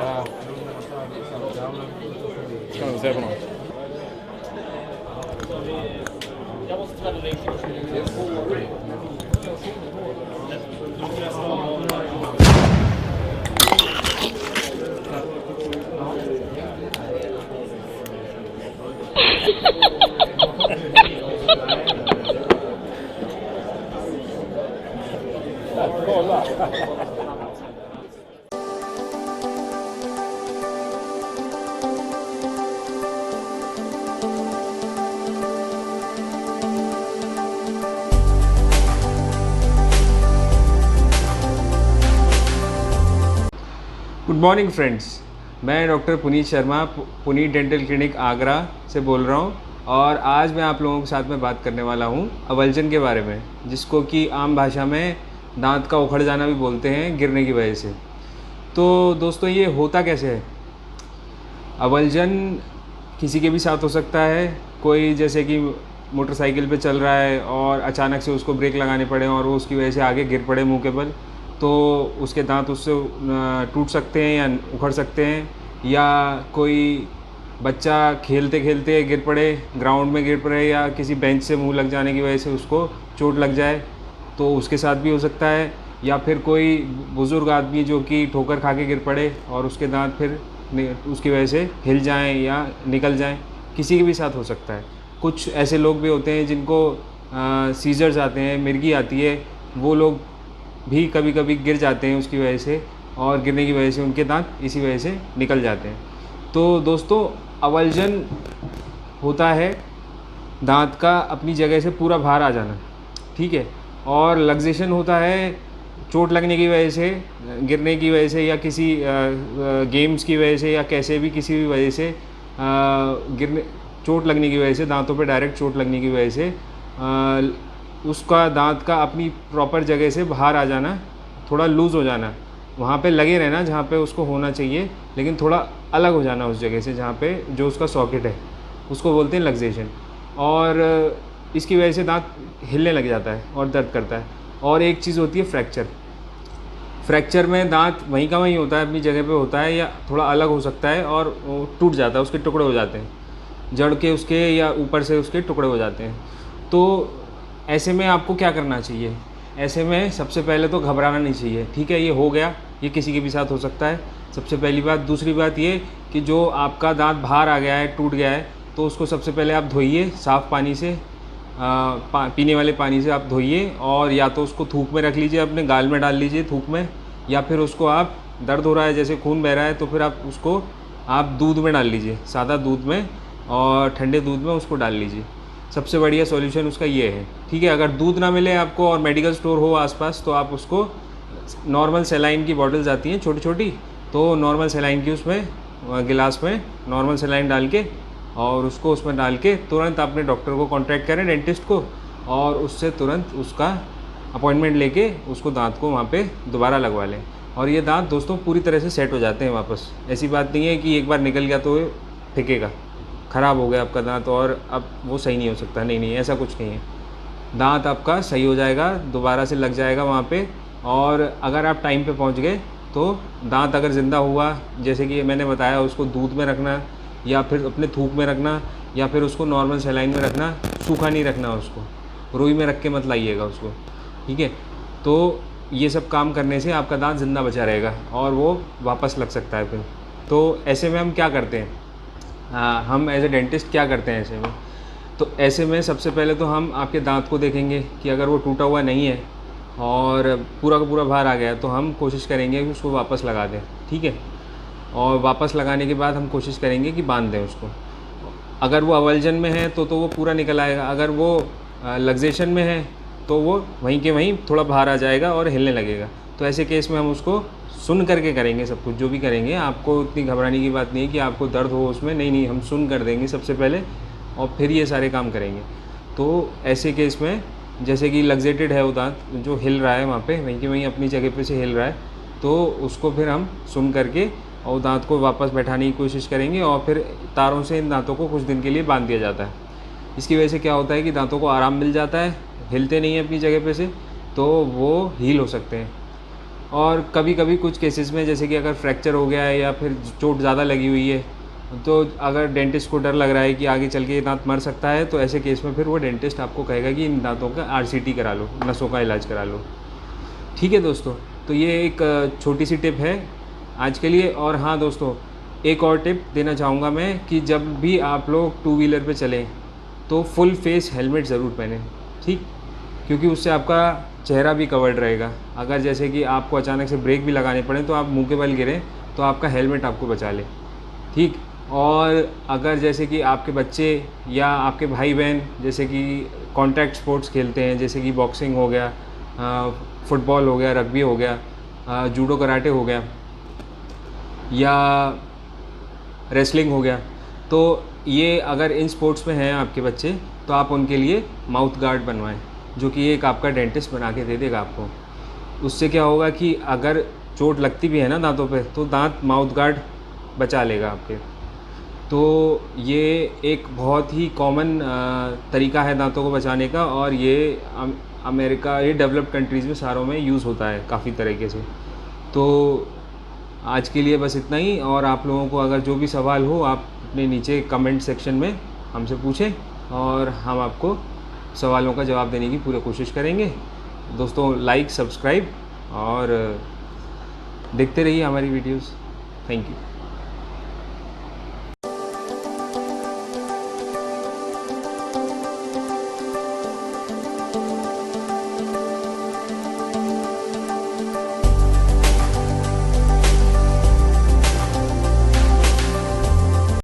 Kan du se på något? Jag måste tyvärr lägga till. Kolla! Good morning friends, मैं doctor Puneet Sharma Puneet dental clinic Agra से बोल रहा हूँ। और आज मैं आप लोगों के साथ में बात करने वाला हूँ अवल्जन के बारे में, जिसको कि आम भाषा में दांत का उखड़ जाना भी बोलते हैं, गिरने की वजह से। तो दोस्तों, ये होता कैसे है? अवल्जन किसी के भी साथ हो सकता है। कोई जैसे कि मोटरसाइकिल पे चल रहा है और अचानक से उसको ब्रेक लगाने पड़े और वो उसकी वजह से आगे गिर पड़े मुंह के बल, तो उसके दांत उससे टूट सकते हैं या उखड़ सकते हैं। या कोई बच्चा खेलते खेलते गिर पड़े, ग्राउंड में गिर पड़े, या किसी बेंच से मुंह लग जाने की वजह से उसको चोट लग जाए, तो उसके साथ भी हो सकता है। या फिर कोई बुज़ुर्ग आदमी जो कि ठोकर खा के गिर पड़े और उसके दांत फिर उसकी वजह से हिल जाएं या निकल जाएं, किसी के भी साथ हो सकता है। कुछ ऐसे लोग भी होते हैं जिनको सीजर्स आते हैं, मिर्गी आती है, वो लोग भी कभी कभी गिर जाते हैं उसकी वजह से, और गिरने की वजह से उनके दांत इसी वजह से निकल जाते हैं। तो दोस्तों, अवल्जन होता है दांत का अपनी जगह से पूरा बाहर आ जाना, ठीक है। और लग्जेशन होता है चोट लगने की वजह से, गिरने की वजह से, या किसी गेम्स की वजह से, या कैसे भी किसी भी वजह से गिरने चोट लगने की वजह से, दांतों पे डायरेक्ट चोट लगने की वजह से उसका दांत का अपनी प्रॉपर जगह से बाहर आ जाना, थोड़ा लूज़ हो जाना, वहाँ पे लगे रहना जहाँ पे उसको होना चाहिए, लेकिन थोड़ा अलग हो जाना उस जगह से जहाँ पे जो उसका सॉकेट है, उसको बोलते हैं लग्जेशन। और इसकी वजह से दांत हिलने लग जाता है और दर्द करता है। और एक चीज़ होती है फ्रैक्चर। फ्रैक्चर में दांत वहीं का वहीं होता है, अपनी जगह पे होता है, या थोड़ा अलग हो सकता है और वो टूट जाता है, उसके टुकड़े हो जाते हैं, जड़ के उसके या ऊपर से उसके टुकड़े हो जाते हैं। तो ऐसे में आपको क्या करना चाहिए? ऐसे में सबसे पहले तो घबराना नहीं चाहिए, ठीक है। ये हो गया, ये किसी के भी साथ हो सकता है, सबसे पहली बात। दूसरी बात ये कि जो आपका दांत बाहर आ गया है, टूट गया है, तो उसको सबसे पहले आप धोइए साफ़ पानी से, पीने वाले पानी से आप धोइए। और या तो उसको थूक में रख लीजिए, अपने गाल में डाल लीजिए थूक में, या फिर उसको आप, दर्द हो रहा है जैसे खून बह रहा है, तो फिर आप उसको दूध में डाल लीजिए, सादा दूध में, और ठंडे दूध में उसको डाल लीजिए। सबसे बढ़िया सॉल्यूशन उसका ये है, ठीक है। अगर दूध ना मिले आपको और मेडिकल स्टोर हो आसपास, तो आप उसको नॉर्मल सेलाइन की बॉटल्स आती हैं छोटी छोटी, तो नॉर्मल सेलाइन की उसमें गिलास में नॉर्मल सेलाइन डाल के, और उसको उसमें डाल के तुरंत अपने डॉक्टर को कॉन्टैक्ट करें, डेंटिस्ट को, और उससे तुरंत उसका अपॉइंटमेंट लेके उसको दांत को वहाँ पे दोबारा लगवा लें। और ये दांत दोस्तों पूरी तरह से सेट हो जाते हैं वापस। ऐसी बात नहीं है कि एक बार निकल गया तो फेंकेगा, ख़राब हो गया आपका दांत और अब वो सही नहीं हो सकता, नहीं नहीं, ऐसा कुछ नहीं है। दांत आपका सही हो जाएगा, दोबारा से लग जाएगा वहाँ पे। और अगर आप टाइम पे पहुँच गए तो दांत अगर ज़िंदा हुआ, जैसे कि मैंने बताया, उसको दूध में रखना, या फिर अपने थूक में रखना, या फिर उसको नॉर्मल सेलाइन में रखना, सूखा नहीं रखना, उसको रुई में रख के मत लाइएगा उसको, ठीक है। तो ये सब काम करने से आपका दांत ज़िंदा बचा रहेगा और वो वापस लग सकता है फिर। तो ऐसे में हम क्या करते हैं, हम एज ए डेंटिस्ट क्या करते हैं ऐसे में? तो ऐसे में सबसे पहले तो हम आपके दांत को देखेंगे कि अगर वो टूटा हुआ नहीं है और पूरा का पूरा बाहर आ गया, तो हम कोशिश करेंगे कि उसको वापस लगा दें, ठीक है। और वापस लगाने के बाद हम कोशिश करेंगे कि बांध दें उसको। अगर वो अवल्जन में है तो वो पूरा निकल आएगा, अगर वो लग्जेशन में है तो वो वहीं के वहीं थोड़ा बाहर आ जाएगा और हिलने लगेगा। तो ऐसे केस में हम उसको सुन करके करेंगे, सब कुछ जो भी करेंगे। आपको इतनी घबराने की बात नहीं है कि आपको दर्द हो उसमें, नहीं नहीं, हम सुन कर देंगे सबसे पहले और फिर ये सारे काम करेंगे। तो ऐसे केस में जैसे कि लग्जेटेड है वो दांत, जो हिल रहा है वहाँ पे वहीं के वहीं अपनी जगह पे से हिल रहा है, तो उसको फिर हम सुन करके और दांत को वापस बैठाने की कोशिश करेंगे, और फिर तारों से इन दांतों को कुछ दिन के लिए बांध दिया जाता है। इसकी वजह से क्या होता है कि दांतों को आराम मिल जाता है, हिलते नहीं हैं अपनी जगह पे से, तो वो हील हो सकते हैं। और कभी कभी कुछ केसेस में जैसे कि अगर फ्रैक्चर हो गया है या फिर चोट ज़्यादा लगी हुई है, तो अगर डेंटिस्ट को डर लग रहा है कि आगे चल के ये दांत मर सकता है, तो ऐसे केस में फिर वो डेंटिस्ट आपको कहेगा कि इन दांतों का RCT करा लो, नसों का इलाज करा लो। ठीक है दोस्तों, तो ये एक छोटी सी टिप है आज के लिए। और हाँ दोस्तों, एक और टिप देना चाहूँगा मैं कि जब भी आप लोग 2 व्हीलर पे चलें तो फुल फेस हेलमेट ज़रूर पहनें, ठीक, क्योंकि उससे आपका चेहरा भी कवर्ड रहेगा। अगर जैसे कि आपको अचानक से ब्रेक भी लगाने पड़े तो आप मुंह के बल गिरें तो आपका हेलमेट आपको बचा ले, ठीक। और अगर जैसे कि आपके बच्चे या आपके भाई बहन जैसे कि कॉन्टैक्ट स्पोर्ट्स खेलते हैं, जैसे कि बॉक्सिंग हो गया, फुटबॉल हो गया, रग्बी हो गया, जूडो कराटे हो गया या रेसलिंग हो गया, तो ये अगर इन स्पोर्ट्स में हैं आपके बच्चे तो आप उनके लिए माउथ गार्ड बनवाएं, जो कि एक आपका डेंटिस्ट बना के दे देगा आपको। उससे क्या होगा कि अगर चोट लगती भी है ना दांतों पे, तो दांत माउथ गार्ड बचा लेगा आपके। तो ये एक बहुत ही कॉमन तरीका है दांतों को बचाने का, और ये अमेरिका, ये डेवलप्ड कंट्रीज़ में सारों में यूज़ होता है काफ़ी तरीके से। तो आज के लिए बस इतना ही, और आप लोगों को अगर जो भी सवाल हो आप अपने नीचे कमेंट सेक्शन में हमसे पूछें और हम आपको सवालों का जवाब देने की पूरी कोशिश करेंगे। दोस्तों, लाइक, सब्सक्राइब और देखते रहिए हमारी वीडियोस। Thank you.